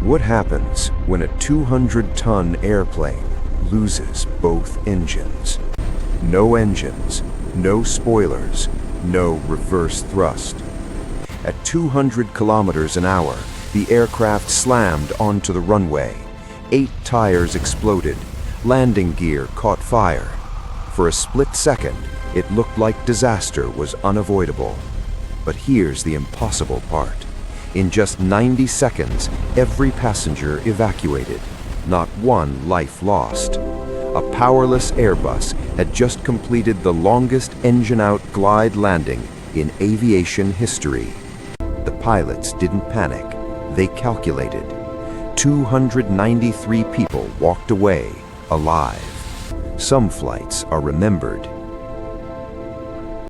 What happens when a 200-ton airplane loses both engines? No engines, no spoilers, no reverse thrust. At 200 kilometers an hour, the aircraft slammed onto the runway. 8 tires exploded. Landing gear caught fire. For a split second, it looked like disaster was unavoidable. But here's the impossible part. In just 90 seconds, every passenger evacuated. Not one life lost. A powerless Airbus had just completed the longest engine-out glide landing in aviation history. The pilots didn't panic. They calculated. 293 people walked away alive. Some flights are remembered